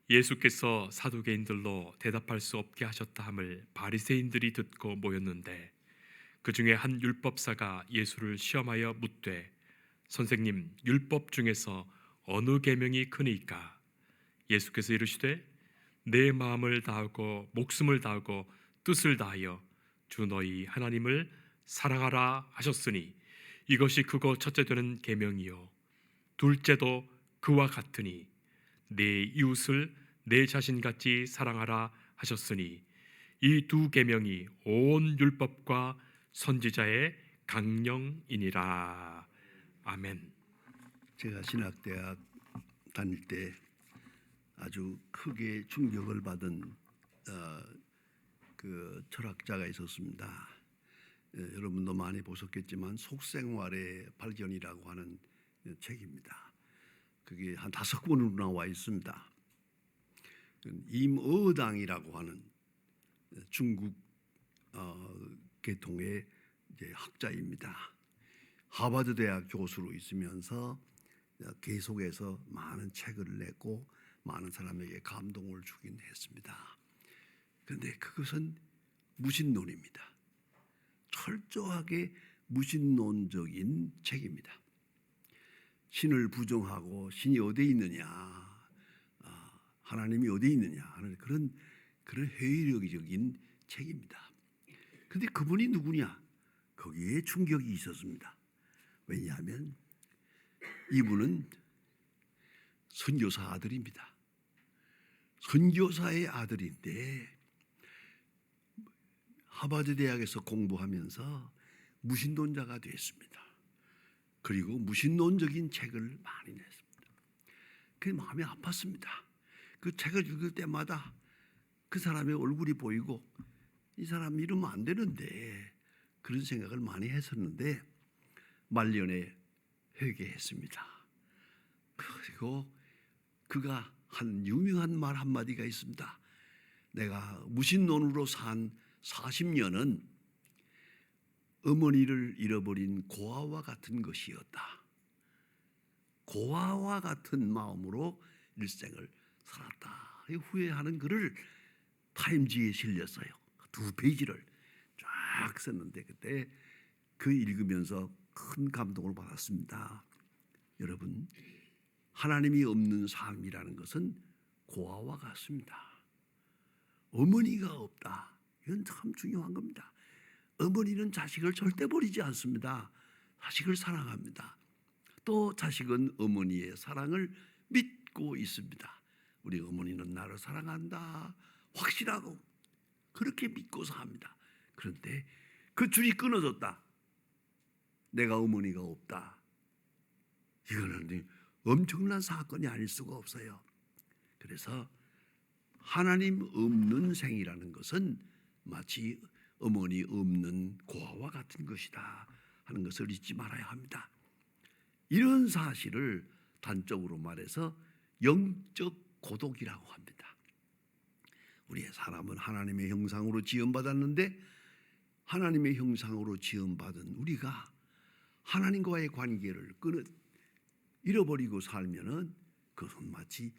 예수께서 사두개인들로 대답할 수 없게 하셨다 함을 바리새인들이 듣고 모였는데 그 중에 한 율법사가 예수를 시험하여 묻되 선생님, 율법 중에서 어느 계명이 크니까? 예수께서 이르시되 내 마음을 다하고 목숨을 다하고 뜻을 다하여 주 너희 하나님을 사랑하라 하셨으니 이것이 크고 첫째 되는 계명이요 둘째도 그와 같으니 내 이웃을 내 자신같이 사랑하라 하셨으니 이 두 계명이 온 율법과 선지자의 강령이니라. 아멘. 제가 신학대학 다닐 때 아주 크게 충격을 받은 그 철학자가 있었습니다. 여러분도 많이 보셨겠지만 속생활의 발견이라고 하는 책입니다. 그게 한 5권으로 나와 있습니다. 임어당이라고 하는 중국 계통의 이제 학자입니다. 하버드 대학 교수로 있으면서 계속해서 많은 책을 냈고 많은 사람에게 감동을 주긴 했습니다. 그런데 그것은 무신론입니다. 철저하게 무신론적인 책입니다. 신을 부정하고 신이 어디에 있느냐, 하나님이 어디에 있느냐 하는 그런 회의적인 책입니다. 그런데 그분이 누구냐? 거기에 충격이 있었습니다. 왜냐하면 이분은 선교사 아들입니다. 선교사의 아들인데 하버드 대학에서 공부하면서 무신론자가 됐습니다. 그리고 무신론적인 책을 많이 냈습니다. 그 마음이 아팠습니다. 그 책을 읽을 때마다 그 사람의 얼굴이 보이고 이 사람 이러면 안 되는데 그런 생각을 많이 했었는데 말년에 회개했습니다. 그리고 그가 한 유명한 말 한마디가 있습니다. 내가 무신론으로 산 40년은 어머니를 잃어버린 고아와 같은 것이었다. 고아와 같은 마음으로 일생을 살았다. 후회하는 글을 타임지에 실렸어요. 2페이지를 쫙 썼는데 그때 그 읽으면서 큰 감동을 받았습니다. 여러분, 하나님이 없는 삶이라는 것은 고아와 같습니다. 어머니가 없다. 이건 참 중요한 겁니다. 어머니는 자식을 절대 버리지 않습니다. 자식을 사랑합니다. 또 자식은 어머니의 사랑을 믿고 있습니다. 우리 어머니는 나를 사랑한다. 확실하고 그렇게 믿고서 합니다. 그런데 그 줄이 끊어졌다. 내가 어머니가 없다. 이거는 엄청난 사건이 아닐 수가 없어요. 그래서 하나님 없는 생이라는 것은 마치 어머니 없는 고아와 같은 것이다 하는 것을 잊지 말아야 합니다. 이런 사실을 단적으로 말해서 영적 고독이라고 합니다. 우리의 사람은 하나님의 형상으로 지음받았는데 하나님의 형상으로 지음받은 우리가 하나님과의 관계를 잃어버리고 살면은 그것은 마치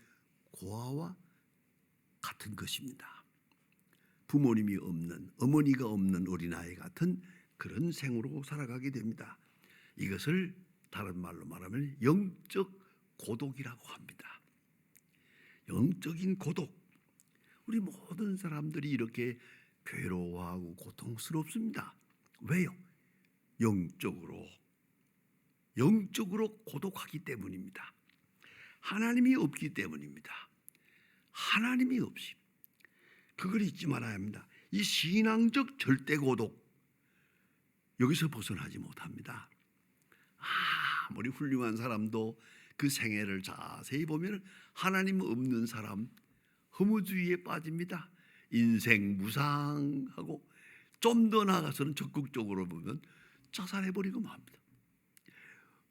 고아와 같은 것입니다. 부모님이 없는, 어머니가 없는 어린아이 같은 그런 생으로 살아가게 됩니다. 이것을 다른 말로 말하면 영적 고독이라고 합니다. 영적인 고독. 우리 모든 사람들이 이렇게 괴로워하고 고통스럽습니다. 왜요? 영적으로 고독하기 때문입니다. 하나님이 없기 때문입니다. 하나님이 없이 그걸 잊지 말아야 합니다. 이 신앙적 절대 고독 여기서 벗어나지 못합니다. 아무리 훌륭한 사람도 그 생애를 자세히 보면 하나님 없는 사람 허무주의에 빠집니다. 인생 무상하고 좀 더 나아가서는 적극적으로 보면 자살해버리고 맙니다.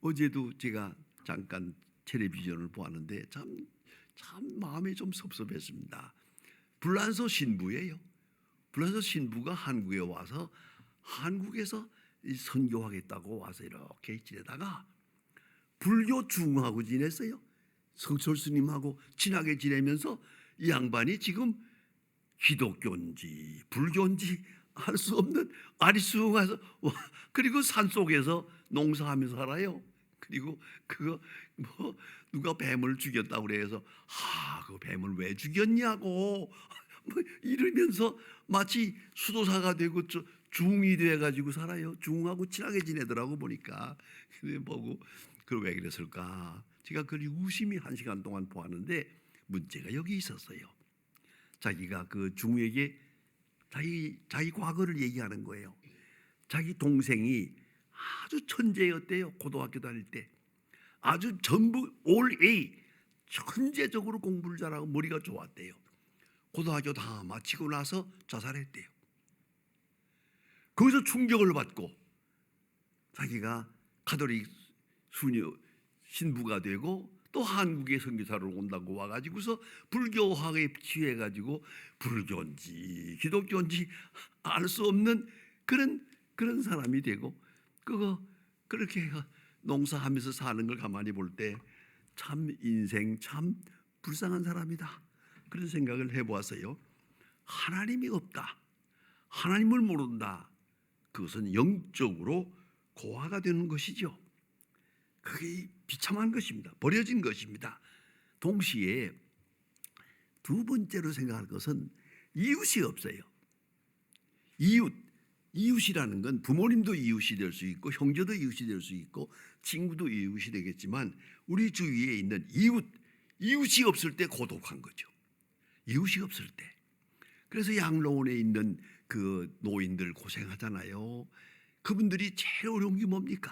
어제도 제가 잠깐 텔레비전을 보았는데 참 마음이 좀 섭섭했습니다. 불란서 신부예요. 불란서 신부가 한국에 와서 한국에서 선교하겠다고 와서 이렇게 지내다가 불교 중하고 지냈어요. 성철 스님하고 친하게 지내면서 이 양반이 지금 기독교인지 불교인지 알 수 없는 아리수가서 그리고 산 속에서 농사하면서 살아요. 그리고 그거 뭐 누가 뱀을 죽였다고 그래서 그 뱀을 왜 죽였냐고 뭐 이러면서 마치 수도사가 되고 중이 돼 가지고 살아요. 중하고 친하게 지내더라고 보니까. 그래 보고 그 왜 그랬을까? 제가 그걸 유심히 1시간 동안 보았는데 문제가 여기 있었어요. 자기가 그 중에게 자기 과거를 얘기하는 거예요. 자기 동생이 아주 천재였대요. 고등학교 다닐 때 아주 전부 올 A 천재적으로 공부를 잘하고 머리가 좋았대요. 고등학교 다 마치고 나서 자살했대요. 거기서 충격을 받고 자기가 가톨릭 수녀 신부가 되고 또 한국에 선교사로 온다고 와가지고서 불교학에 취해가지고 불교인지 기독교인지 알 수 없는 그런 사람이 되고 그렇게 농사하면서 사는 걸 가만히 볼 때 참 인생 참 불쌍한 사람이다 그런 생각을 해보았어요. 하나님이 없다, 하나님을 모른다. 그것은 영적으로 고아가 되는 것이죠. 그게 비참한 것입니다. 버려진 것입니다. 동시에 두 번째로 생각할 것은 이웃이 없어요. 이웃이라는 건 부모님도 이웃이 될 수 있고 형제도 이웃이 될 수 있고 친구도 이웃이 되겠지만 우리 주위에 있는 이웃이 없을 때 고독한 거죠. 이웃이 없을 때. 그래서 양로원에 있는 그 노인들 고생하잖아요. 그분들이 제일 어려운 게 뭡니까?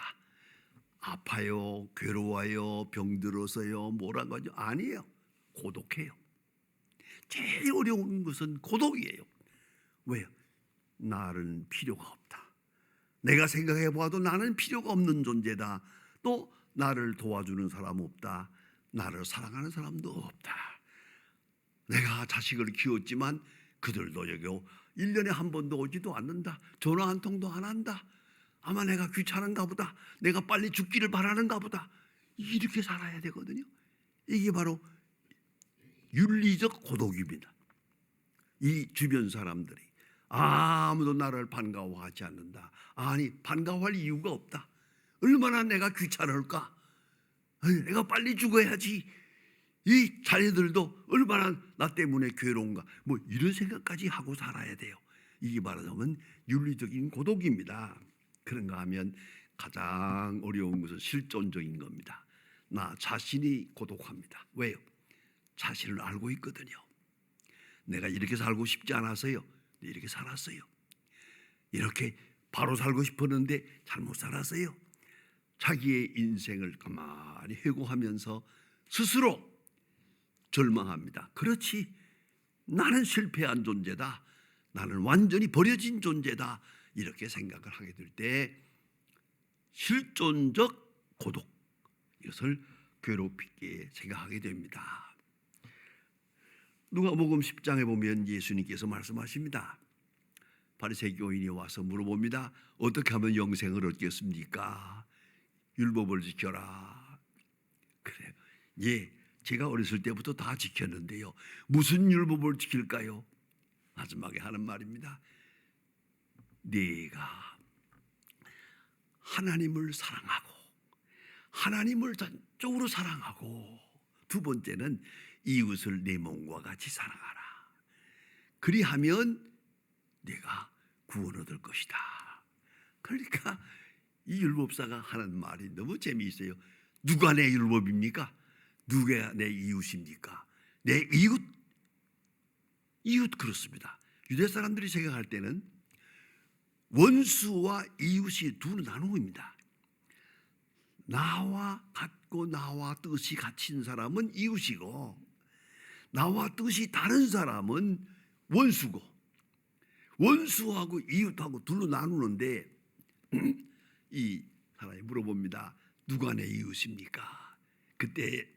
아파요, 괴로워요, 병들어서요, 뭐라고 하죠? 아니에요. 고독해요. 제일 어려운 것은 고독이에요. 왜요? 나는 필요가 없다. 내가 생각해 보아도 나는 필요가 없는 존재다. 또 나를 도와주는 사람 없다. 나를 사랑하는 사람도 없다. 내가 자식을 키웠지만 그들도 여기 1년에 한 번도 오지도 않는다. 전화 한 통도 안 한다. 아마 내가 귀찮은가 보다. 내가 빨리 죽기를 바라는가 보다. 이렇게 살아야 되거든요. 이게 바로 윤리적 고독입니다. 이 주변 사람들이 아무도 나를 반가워하지 않는다. 아니 반가워할 이유가 없다. 얼마나 내가 귀찮을까. 내가 빨리 죽어야지. 이 자녀들도 얼마나 나 때문에 괴로운가. 뭐 이런 생각까지 하고 살아야 돼요. 이게 말하자면 윤리적인 고독입니다. 그런가 하면 가장 어려운 것은 실존적인 겁니다. 나 자신이 고독합니다. 왜요? 자신을 알고 있거든요. 내가 이렇게 살고 싶지 않아서요. 이렇게 살았어요. 이렇게 바로 살고 싶었는데 잘못 살았어요. 자기의 인생을 가만히 회고하면서 스스로 절망합니다. 그렇지, 나는 실패한 존재다. 나는 완전히 버려진 존재다. 이렇게 생각을 하게 될 때 실존적 고독, 이것을 괴롭게 생각하게 됩니다. 누가복음 10장에 보면 예수님께서 말씀하십니다. 바리새인 교인이 와서 물어봅니다. 어떻게 하면 영생을 얻겠습니까? 율법을 지켜라. 그래요. 예, 제가 어렸을 때부터 다 지켰는데요. 무슨 율법을 지킬까요? 마지막에 하는 말입니다. 네가 하나님을 사랑하고 하나님을 전적으로 사랑하고 두 번째는 이웃을 내 몸과 같이 사랑하라. 그리하면 내가 구원 얻을 것이다. 그러니까 이 율법사가 하는 말이 너무 재미있어요. 누가 내 율법입니까? 누가 내 이웃입니까? 내 이웃 그렇습니다. 유대 사람들이 생각할 때는 원수와 이웃이 두 나누어입니다. 나와 같고 나와 뜻이 같은 사람은 이웃이고 나와 뜻이 다른 사람은 원수고, 원수하고 이웃하고 둘로 나누는데 이 사람이 물어봅니다. 누가 내 이웃입니까? 그때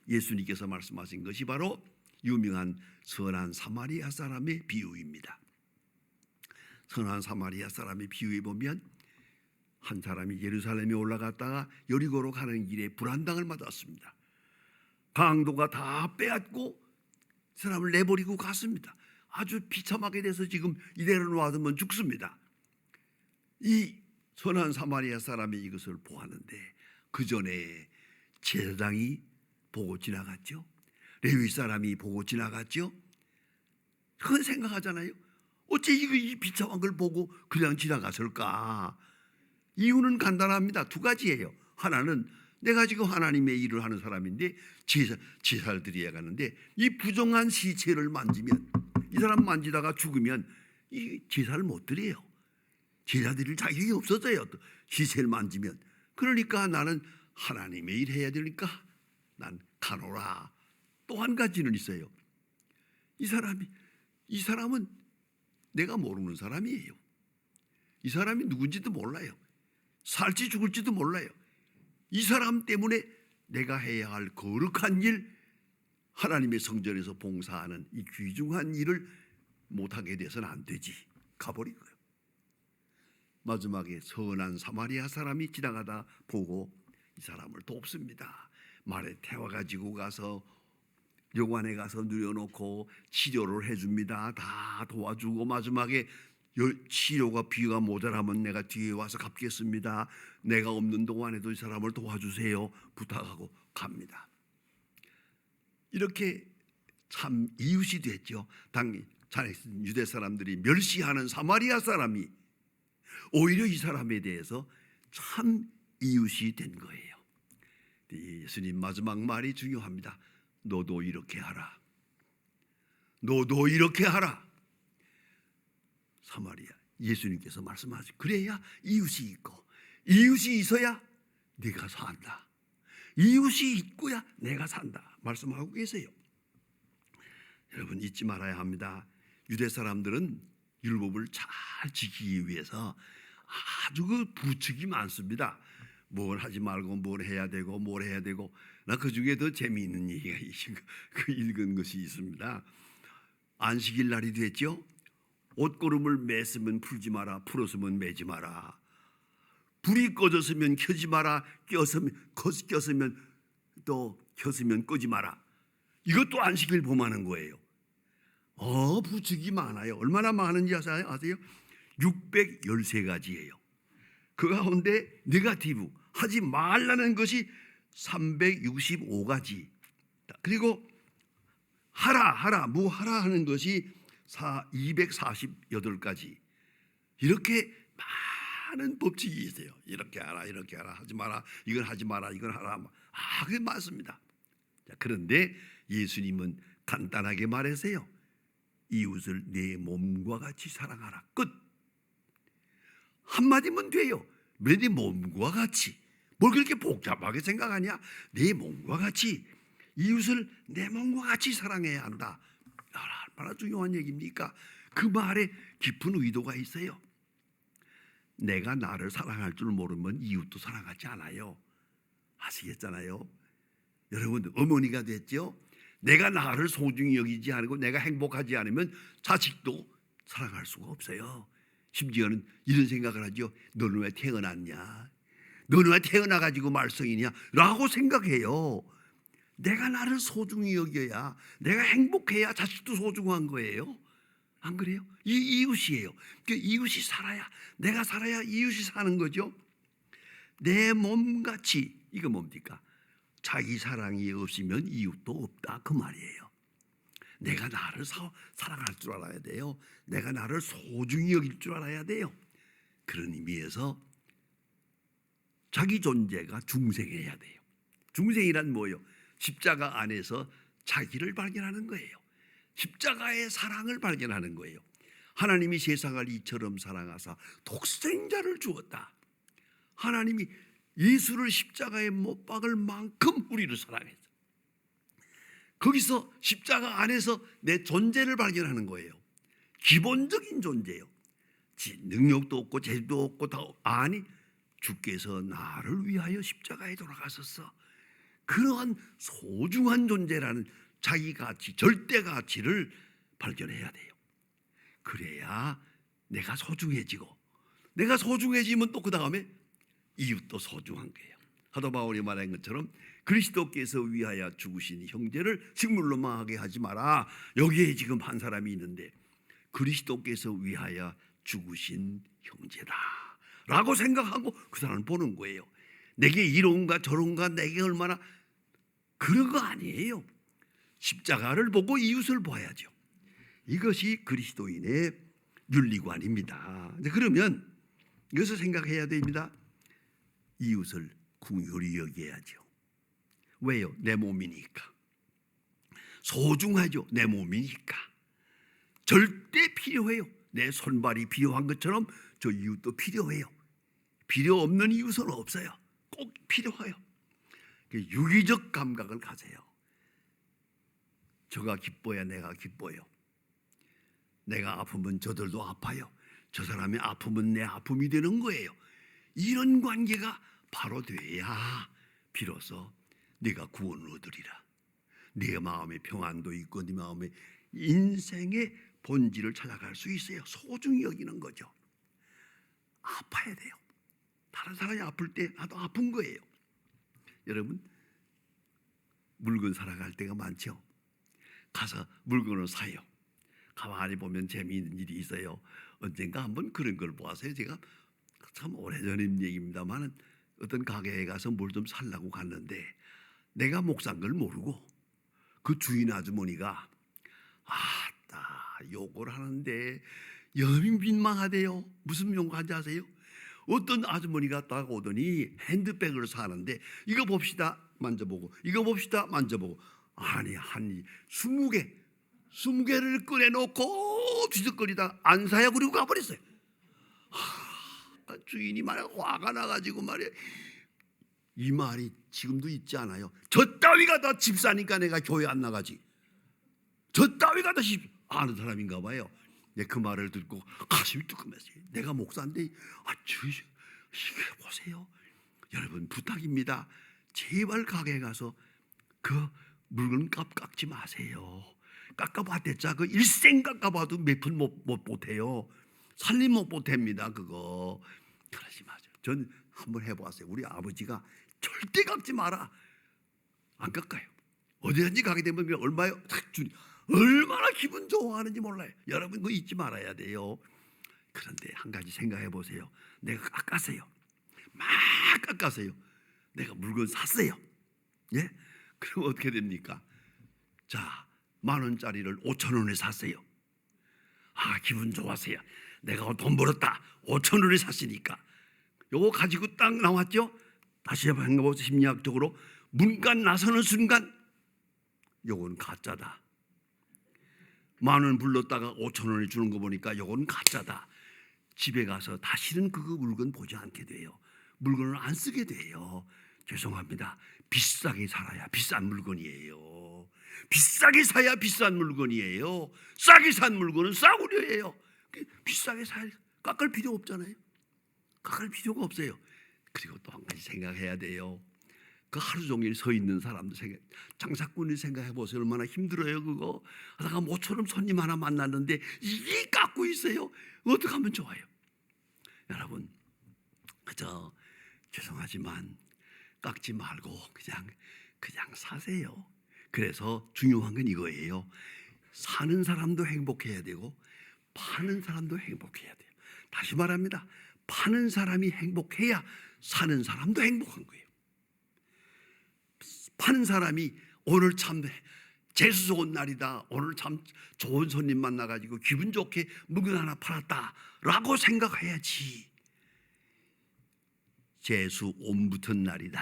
예수님께서 말씀하신 것이 바로 유명한 선한 사마리아 사람의 비유입니다. 선한 사마리아 사람의 비유에 보면 한 사람이 예루살렘에 올라갔다가 여리고로 가는 길에 불한당을 맞았습니다. 강도가 다 빼앗고 사람을 내버리고 갔습니다. 아주 비참하게 돼서 지금 이대로 놔두면 죽습니다. 이 선한 사마리아 사람이 이것을 보았는데 그 전에 제사장이 보고 지나갔죠. 레위 사람이 보고 지나갔죠. 그건 생각하잖아요. 어째 이 비참한 걸 보고 그냥 지나갔을까? 이유는 간단합니다. 두 가지예요. 하나는 내가 지금 하나님의 일을 하는 사람인데 제사를 드려야 가는데 이 부정한 시체를 만지면, 이 사람 만지다가 죽으면 이 제사를 못 드려요. 제사 드릴 자격이 없어져요. 또 시체를 만지면. 그러니까 나는 하나님의 일 해야 되니까 난 가노라. 또 한 가지는 있어요. 이 사람은 내가 모르는 사람이에요. 이 사람이 누군지도 몰라요. 살지 죽을지도 몰라요. 이 사람 때문에 내가 해야 할 거룩한 일, 하나님의 성전에서 봉사하는 이 귀중한 일을 못하게 돼서는 안 되지. 가버린 거예요. 마지막에 선한 사마리아 사람이 지나가다 보고 이 사람을 돕습니다. 말에 태워가지고 가서 요관에 가서 누려놓고 치료를 해줍니다. 다 도와주고 마지막에 치료가 비가 모자라면 내가 뒤에 와서 갚겠습니다. 내가 없는 동안에도 이 사람을 도와주세요. 부탁하고 갑니다. 이렇게 참 이웃이 됐죠. 당시 유대 사람들이 멸시하는 사마리아 사람이 오히려 이 사람에 대해서 참 이웃이 된 거예요. 예수님 마지막 말이 중요합니다. 너도 이렇게 하라. 너도 이렇게 하라. 사마리아 예수님께서 말씀하시죠. 그래야 이웃이 있고, 이웃이 있어야 네가 산다. 이웃이 있고야 내가 산다 말씀하고 계세요. 여러분 잊지 말아야 합니다. 유대 사람들은 율법을 잘 지키기 위해서 아주 그 부칙이 많습니다. 뭘 하지 말고 뭘 해야 되고 뭘 해야 되고. 나 그 중에 더 재미있는 얘기가 그 읽은 것이 있습니다. 안식일 날이 됐죠. 옷고름을 맸으면 풀지 마라, 풀었으면 매지 마라. 불이 꺼졌으면 켜지 마라, 꼈으면 또 켰으면 끄지 마라. 이것도 안식일 범하는 거예요. 부칙이 많아요. 얼마나 많은지 아세요? 613가지예요. 그 가운데 네거티브, 하지 말라는 것이 365가지. 그리고 하라 하는 것이 248가지. 이렇게 많은 법칙이 있어요. 이렇게 하라, 하지 마라, 이건 하지 마라, 이건 하라. 그게 맞습니다. 그런데 예수님은 간단하게 말하세요. 이웃을 내 몸과 같이 사랑하라. 끝. 한마디면 돼요. 왜 내 몸과 같이? 뭘 그렇게 복잡하게 생각하냐? 내 몸과 같이, 이웃을 내 몸과 같이 사랑해야 한다. 얼마나 중요한 얘기입니까? 그 말에 깊은 의도가 있어요. 내가 나를 사랑할 줄 모르면 이웃도 사랑하지 않아요. 아시겠잖아요. 여러분 어머니가 됐죠? 내가 나를 소중히 여기지 않고 내가 행복하지 않으면 자식도 사랑할 수가 없어요. 심지어는 이런 생각을 하죠. 너는 왜 태어났냐? 너는 왜 태어나가지고 말썽이냐? 라고 생각해요. 내가 나를 소중히 여겨야, 내가 행복해야 자식도 소중한 거예요. 안 그래요? 이 이웃이에요. 그 이웃이 살아야, 내가 살아야 이웃이 사는 거죠. 내 몸같이. 이거 뭡니까? 자기 사랑이 없으면 이웃도 없다 그 말이에요. 내가 나를 사랑할 줄 알아야 돼요. 내가 나를 소중히 여길 줄 알아야 돼요. 그런 의미에서 자기 존재가 중생해야 돼요. 중생이란 뭐예요? 십자가 안에서 자기를 발견하는 거예요. 십자가의 사랑을 발견하는 거예요. 하나님이 세상을 이처럼 사랑하사 독생자를 주었다. 하나님이 예수를 십자가에 못 박을 만큼 우리를 사랑했어. 거기서 십자가 안에서 내 존재를 발견하는 거예요. 기본적인 존재예요. 능력도 없고 재주도 없고 아니 주께서 나를 위하여 십자가에 돌아가셨어. 그러한 소중한 존재라는 자기 가치, 절대 가치를 발견해야 돼요. 그래야 내가 소중해지고, 내가 소중해지면 또 그 다음에 이웃도 소중한 거예요. 사도 바울이 말한 것처럼 그리스도께서 위하여 죽으신 형제를 식물로 망하게 하지 마라. 여기에 지금 한 사람이 있는데 그리스도께서 위하여 죽으신 형제다 라고 생각하고 그 사람을 보는 거예요. 내게 이런가 저런가 내게 얼마나, 그런 거 아니에요. 십자가를 보고 이웃을 봐야죠. 이것이 그리스도인의 윤리관입니다. 그러면 이것을 생각해야 됩니다. 이웃을 긍휼히 여겨야죠. 왜요? 내 몸이니까. 소중하죠. 내 몸이니까. 절대 필요해요. 내 손발이 필요한 것처럼 저 이웃도 필요해요. 필요 없는 이웃은 없어요. 꼭 필요해요. 유기적 감각을 가져요. 저가 기뻐야 내가 기뻐요. 내가 아프면 저들도 아파요. 저 사람의 아픔은 내 아픔이 되는 거예요. 이런 관계가 바로 돼야 비로소 네가 구원을 얻으리라. 네 마음에 평안도 있고 네 마음에 인생의 본질을 찾아갈 수 있어요. 소중히 여기는 거죠. 아파야 돼요. 다른 사람이 아플 때 나도 아픈 거예요. 여러분, 물건 사러 갈 때가 많죠. 가서 물건을 사요. 가만히 보면 재미있는 일이 있어요. 언젠가 한번 그런 걸 보았어요. 제가 참 오래전 얘기입니다만 어떤 가게에 가서 뭘 좀 살라고 갔는데 내가 못 산 걸 모르고 그 주인 아주머니가 아따 욕을 하는데 영 민망하대요. 무슨 용어인지 아세요? 어떤 아주머니가 딱 오더니 핸드백을 사는데 이거 봅시다 만져보고 이거 봅시다 만져보고 아니 한 20개를 꺼내놓고 뒤적거리다 안 사요. 그리고 가버렸어요. 주인이 말이야 화가 나가지고 말이야 이 말이 지금도 있지 않아요? 저 따위가 다 집 사니까 내가 교회 안 나가지. 저 따위가 다 집 아는 사람인가 봐요. 그 말을 듣고 가슴이 뜨끔했어요. 내가 목사인데 주인 보세요. 여러분 부탁입니다. 제발 가게에 가서 그 물건 값 깎지 마세요. 깎아봤댔자 그 일생 깎아봐도 몇 푼 못 해요. 살림 못 보탭니다. 그거 그러지 마세요. 전 한번 해보았어요. 우리 아버지가 절대 깎지 마라. 안 깎아요. 어디든지 가게 되면 얼마요? 얼마나 기분 좋아하는지 몰라요. 여러분 그거 잊지 말아야 돼요. 그런데 한 가지 생각해 보세요. 내가 깎았어요. 막 깎았어요. 내가 물건 샀어요. 예? 그럼 어떻게 됩니까? 자, 10,000원짜리를 5,000원에 샀어요. 기분 좋았어요. 내가 돈 벌었다. 5,000원에 샀으니까. 요거 가지고 딱 나왔죠? 다시 한번 해보세요. 심리학적으로 문간 나서는 순간 요건 가짜다. 10,000원 불렀다가 5,000원에 주는 거 보니까 요건 가짜다. 집에 가서 다시는 그 물건 보지 않게 돼요. 물건을 안 쓰게 돼요. 죄송합니다. 비싸게 살아야 비싼 물건이에요. 비싸게 사야 비싼 물건이에요. 싸게 산 물건은 싸구려예요. 비싸게 사야 깎을 필요 없잖아요. 깎을 필요가 없어요. 그리고 또 한 가지 생각해야 돼요. 그 하루 종일 서 있는 사람도 장사꾼이 생각해 보세요. 얼마나 힘들어요. 그거 하다가 모처럼 손님 하나 만났는데 이게 깎고 있어요. 어떻게 하면 좋아요? 여러분 그저 죄송하지만 깎지 말고 그냥 사세요. 그래서 중요한 건 이거예요. 사는 사람도 행복해야 되고 파는 사람도 행복해야 돼요. 다시 말합니다. 파는 사람이 행복해야 사는 사람도 행복한 거예요. 파는 사람이 오늘 참 재수 좋은 날이다. 오늘 참 좋은 손님 만나가지고 기분 좋게 물건 하나 팔았다라고 생각해야지. 재수 옴 붙은 날이다.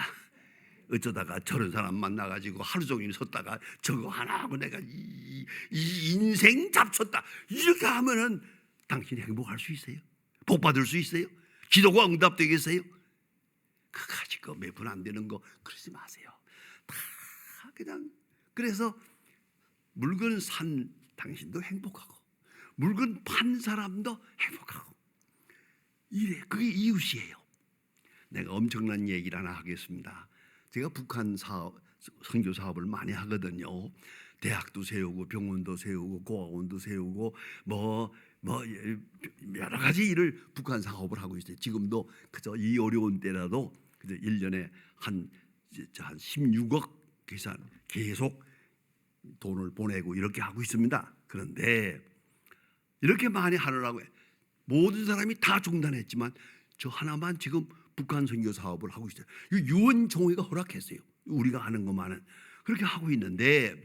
어쩌다가 저런 사람 만나가지고 하루 종일 섰다가 저거 하나 하고 내가 이 인생 잡쳤다. 이렇게 하면은 당신이 행복할 수 있어요? 복 받을 수 있어요? 기도가 응답되겠어요? 그거 가지고 몇 분 안 되는 거 그러지 마세요. 다 그냥 그래서 물건 산 당신도 행복하고 물건 판 사람도 행복하고 이래. 그게 이웃이에요. 내가 엄청난 얘기를 하나 하겠습니다. 제가 북한 선교 사업을 많이 하거든요. 대학도 세우고 병원도 세우고 고아원도 세우고 뭐 여러 가지 일을 북한 사업을 하고 있어요. 지금도 그저 이 어려운 때라도 그래서 1년에 한 16억 계속 돈을 보내고 이렇게 하고 있습니다. 그런데 이렇게 많이 하느라고 모든 사람이 다 중단했지만 저 하나만 지금 북한 선교 사업을 하고 있어요. 유엔 총회가 허락했어요. 우리가 하는 것만은 그렇게 하고 있는데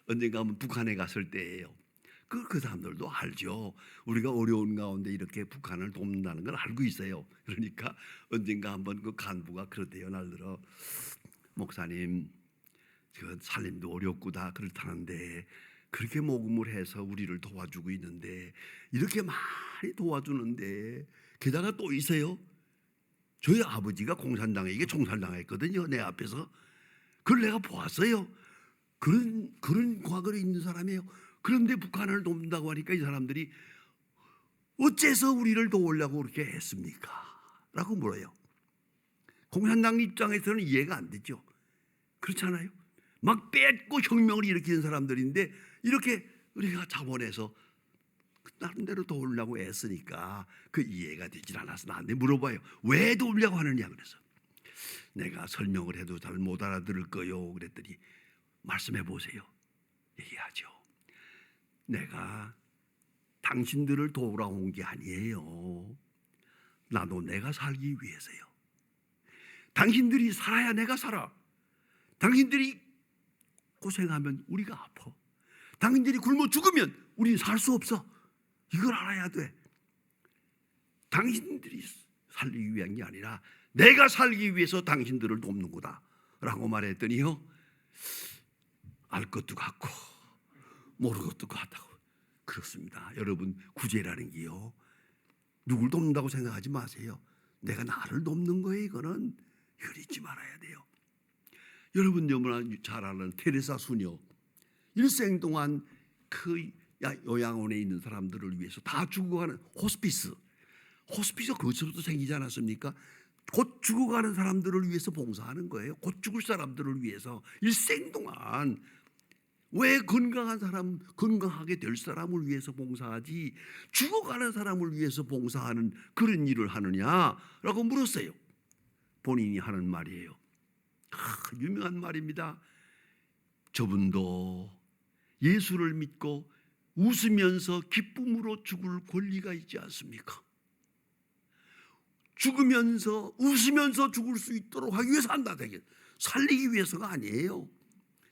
언젠가 한번 북한에 갔을 때예요. 그 사람들도 알죠. 우리가 어려운 가운데 이렇게 북한을 돕는다는 걸 알고 있어요. 그러니까 언젠가 한번 그 간부가 그러대요. 날들어 목사님, 그 살림도 어렵고 다 그렇다는데 그렇게 모금을 해서 우리를 도와주고 있는데 이렇게 많이 도와주는데 게다가 또 있어요. 저희 아버지가 공산당에게 총살당했거든요. 내 앞에서. 그걸 내가 보았어요. 그런 과거에 있는 사람이에요. 그런데 북한을 돕는다고 하니까 이 사람들이 어째서 우리를 도우려고 그렇게 했습니까? 라고 물어요. 공산당 입장에서는 이해가 안 되죠. 그렇잖아요. 막 뺏고 혁명을 일으키는 사람들인데 이렇게 우리가 자본해서 나름대로 도우려고 애쓰니까 그 이해가 되질 않아서 나한테 물어봐요. 왜 도우려고 하느냐 그래서 내가 설명을 해도 잘 못 알아들을 거요 그랬더니 말씀해 보세요. 얘기하죠. 내가 당신들을 도우러 온 게 아니에요. 나도 내가 살기 위해서요. 당신들이 살아야 내가 살아. 당신들이 고생하면 우리가 아파. 당신들이 굶어 죽으면 우리는 살 수 없어. 이걸 알아야 돼. 당신들이 살기 위한 게 아니라 내가 살기 위해서 당신들을 돕는 거다 라고 말했더니요, 알 것도 같고 모를 것도 같다고. 그렇습니다. 여러분, 구제라는 게요, 누굴 돕는다고 생각하지 마세요. 내가 나를 돕는 거예요. 이거는 잊지 말아야 돼요. 여러분 너무나 잘 아는 테레사 수녀, 일생 동안 그 요양원에 있는 사람들을 위해서 다 죽어가는 호스피스가 거기서부터 생기지 않았습니까? 곧 죽어가는 사람들을 위해서 봉사하는 거예요. 곧 죽을 사람들을 위해서 일생 동안. 왜 건강하게 될 사람을 위해서 봉사하지 죽어가는 사람을 위해서 봉사하는 그런 일을 하느냐라고 물었어요. 본인이 하는 말이에요. 유명한 말입니다. 저분도 예수를 믿고 웃으면서 기쁨으로 죽을 권리가 있지 않습니까? 죽으면서 웃으면서 죽을 수 있도록 하기 위해서 한다. 살리기 위해서가 아니에요.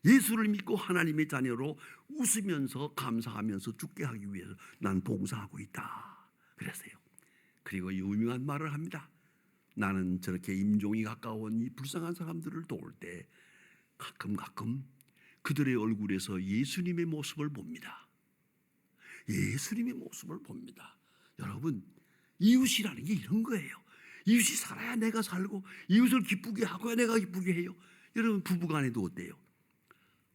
예수를 믿고 하나님의 자녀로 웃으면서 감사하면서 죽게 하기 위해서 난 봉사하고 있다 그랬어요. 그리고 유명한 말을 합니다. 나는 저렇게 임종이 가까운 이 불쌍한 사람들을 도울 때 가끔 그들의 얼굴에서 예수님의 모습을 봅니다. 예수님의 모습을 봅니다. 여러분, 이웃이라는 게 이런 거예요. 이웃이 살아야 내가 살고 이웃을 기쁘게 하고 내가 기쁘게 해요. 여러분, 부부간에도 어때요?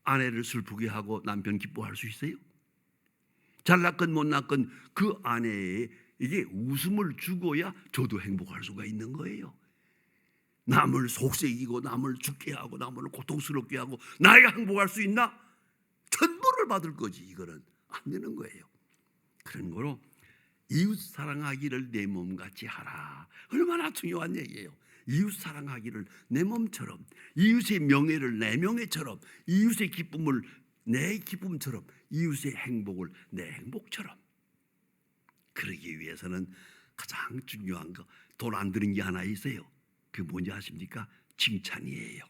아내를 슬프게 하고 남편 기뻐할 수 있어요? 잘났건 못났건 그 아내의 이게 웃음을 주고야 저도 행복할 수가 있는 거예요. 남을 속삭이고 남을 죽게 하고 남을 고통스럽게 하고 나이가 행복할 수 있나? 천벌을 받을 거지. 이거는 안 되는 거예요. 그런 거로 이웃 사랑하기를 내 몸같이 하라. 얼마나 중요한 얘기예요. 이웃 사랑하기를 내 몸처럼, 이웃의 명예를 내 명예처럼, 이웃의 기쁨을 내 기쁨처럼, 이웃의 행복을 내 행복처럼. 그러기 위해서는 가장 중요한 거, 돈 안 드는 게 하나 있어요. 그게 뭔지 아십니까? 칭찬이에요.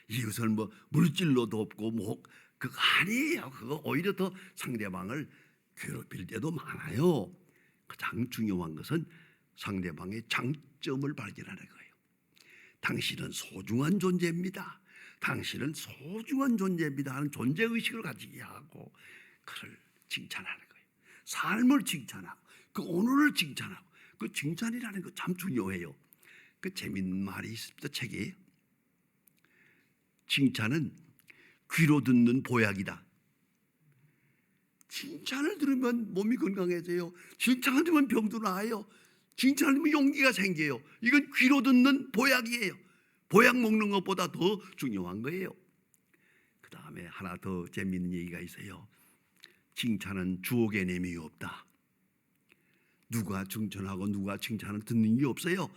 이웃을 뭐 물질로 돕고 그거 아니에요. 그거 오히려 더 상대방을 괴롭힐 때도 많아요. 가장 중요한 것은 상대방의 장점을 발견하는 거예요. 당신은 소중한 존재입니다. 당신은 소중한 존재입니다 하는 존재의식을 가지게 하고 그를 칭찬하는 거예요. 삶을 칭찬하고 그 오늘을 칭찬하고. 그 칭찬이라는 거 참 중요해요. 그 재밌는 말이 있습니다. 책에 칭찬은 귀로 듣는 보약이다. 칭찬을 들으면 몸이 건강해져요. 칭찬을 들으면 병도 나아요. 칭찬을 들으면 용기가 생겨요. 이건 귀로 듣는 보약이에요. 보약 먹는 것보다 더 중요한 거예요. 그 다음에 하나 더 재미있는 얘기가 있어요. 칭찬은 주옥에 내용이 없다. 누가 칭찬하고 누가 칭찬을 듣는 게 없어요.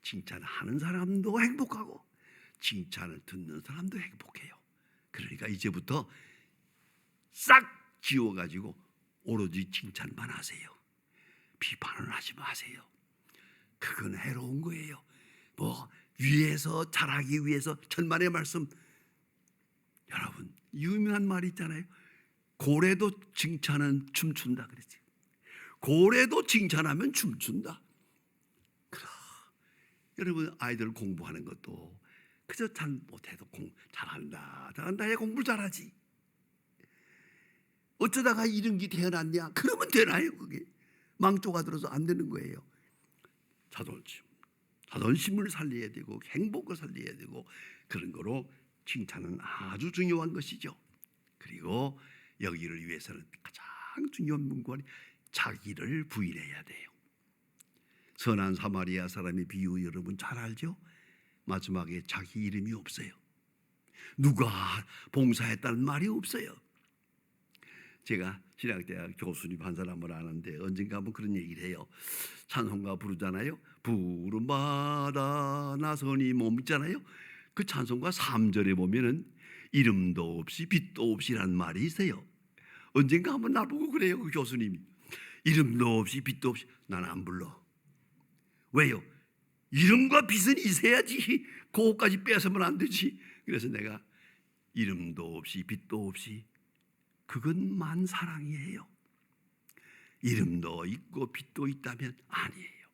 칭찬하는 사람도 행복하고 칭찬을 듣는 사람도 행복해요. 그러니까 이제부터 싹 지워가지고 오로지 칭찬만 하세요. 비판을 하지 마세요. 그건 해로운 거예요. 뭐 위에서 잘하기 위해서 천만의 말씀. 여러분 유명한 말이 있잖아요. 고래도 칭찬은 춤춘다 그랬지. 고래도 칭찬하면 춤춘다. 여러분 아이들 공부하는 것도 그저 잘 못해도 잘한다 해 공부를 잘하지. 어쩌다가 이런 게 태어났냐? 그러면 되나요? 그게 망조가 들어서 안 되는 거예요. 자존심을 살려야 되고 행복을 살려야 되고 그런 거로 칭찬은 아주 중요한 것이죠. 그리고 여기를 위해서는 가장 중요한 문구는 자기를 부인해야 돼요. 선한 사마리아 사람의 비유 여러분 잘 알죠? 마지막에 자기 이름이 없어요. 누가 봉사했다는 말이 없어요. 제가 신학대학 교수님 한 사람을 아는데 언젠가 한번 그런 얘기를 해요. 찬송가 부르잖아요. 부름받아 나선이 몸 있잖아요. 그 찬송가 3절에 보면은 이름도 없이 빛도 없이라는 말이 있어요. 언젠가 한번 나보고 그래요. 그 교수님이. 이름도 없이 빛도 없이. 난 안 불러. 왜요? 이름과 빛은 있어야지. 그것까지 뺏으면 안 되지. 그래서 내가 이름도 없이 빛도 없이 그것만 사랑이에요. 이름도 있고 빛도 있다면 아니에요.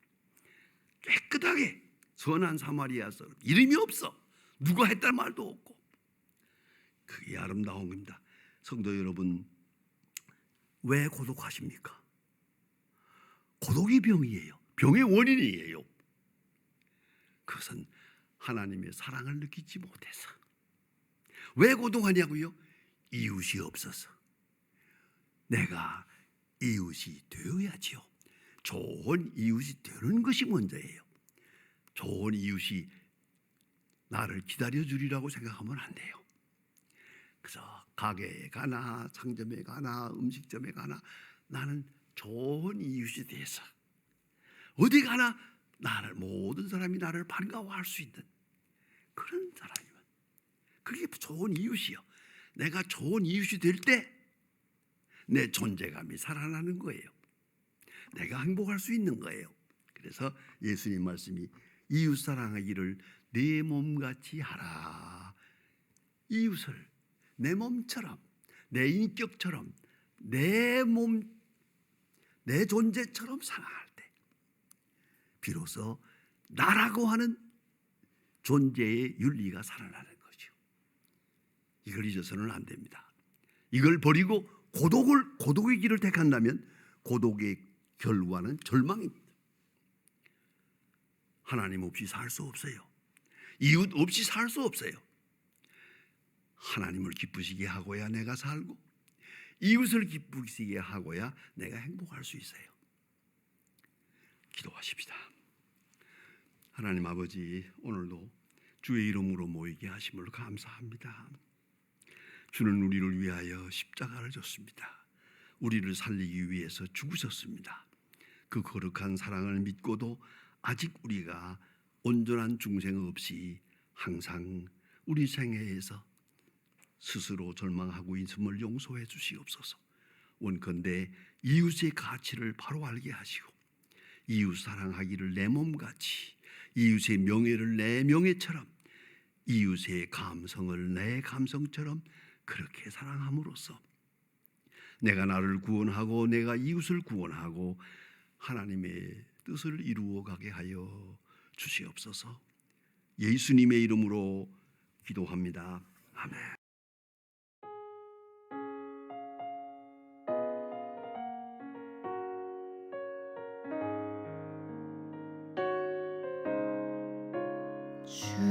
깨끗하게 선한 사마리아 사람 이름이 없어. 누가 했다는 말도 없고. 그게 아름다운 겁니다. 성도 여러분, 왜 고독하십니까? 고독이 병이에요. 병의 원인이에요. 그것은 하나님의 사랑을 느끼지 못해서. 왜 고독하냐고요? 이웃이 없어서. 내가 이웃이 되어야지요. 좋은 이웃이 되는 것이 먼저예요. 좋은 이웃이 나를 기다려주리라고 생각하면 안 돼요. 그래서 가게에 가나 상점에 가나 음식점에 가나 나는 좋은 이웃이 돼서 어디 가나 모든 사람이 나를 반가워할 수 있는 그런 사람이면 그게 좋은 이웃이요. 내가 좋은 이웃이 될 때 내 존재감이 살아나는 거예요. 내가 행복할 수 있는 거예요. 그래서 예수님 말씀이 이웃 사랑하기를 내 몸같이 하라. 이웃을 내 몸처럼, 내 인격처럼, 내 몸, 내 존재처럼 사랑할 때 비로소 나라고 하는 존재의 윤리가 살아나는 거죠. 이걸 잊어서는 안 됩니다. 이걸 버리고 고독의 길을 택한다면 고독의 결과는 절망입니다. 하나님 없이 살 수 없어요. 이웃 없이 살 수 없어요. 하나님을 기쁘시게 하고야 내가 살고 이웃을 기쁘시게 하고야 내가 행복할 수 있어요. 기도하십시다. 하나님 아버지, 오늘도 주의 이름으로 모이게 하심을 감사합니다. 주는 우리를 위하여 십자가를 졌습니다. 우리를 살리기 위해서 죽으셨습니다. 그 거룩한 사랑을 믿고도 아직 우리가 온전한 중생 없이 항상 우리 생애에서 스스로 절망하고 있음을 용서해 주시옵소서. 원컨대 이웃의 가치를 바로 알게 하시고 이웃 사랑하기를 내 몸같이, 이웃의 명예를 내 명예처럼, 이웃의 감성을 내 감성처럼 그렇게 사랑함으로써 내가 나를 구원하고 내가 이웃을 구원하고 하나님의 뜻을 이루어가게 하여 주시옵소서. 예수님의 이름으로 기도합니다. 아멘. 주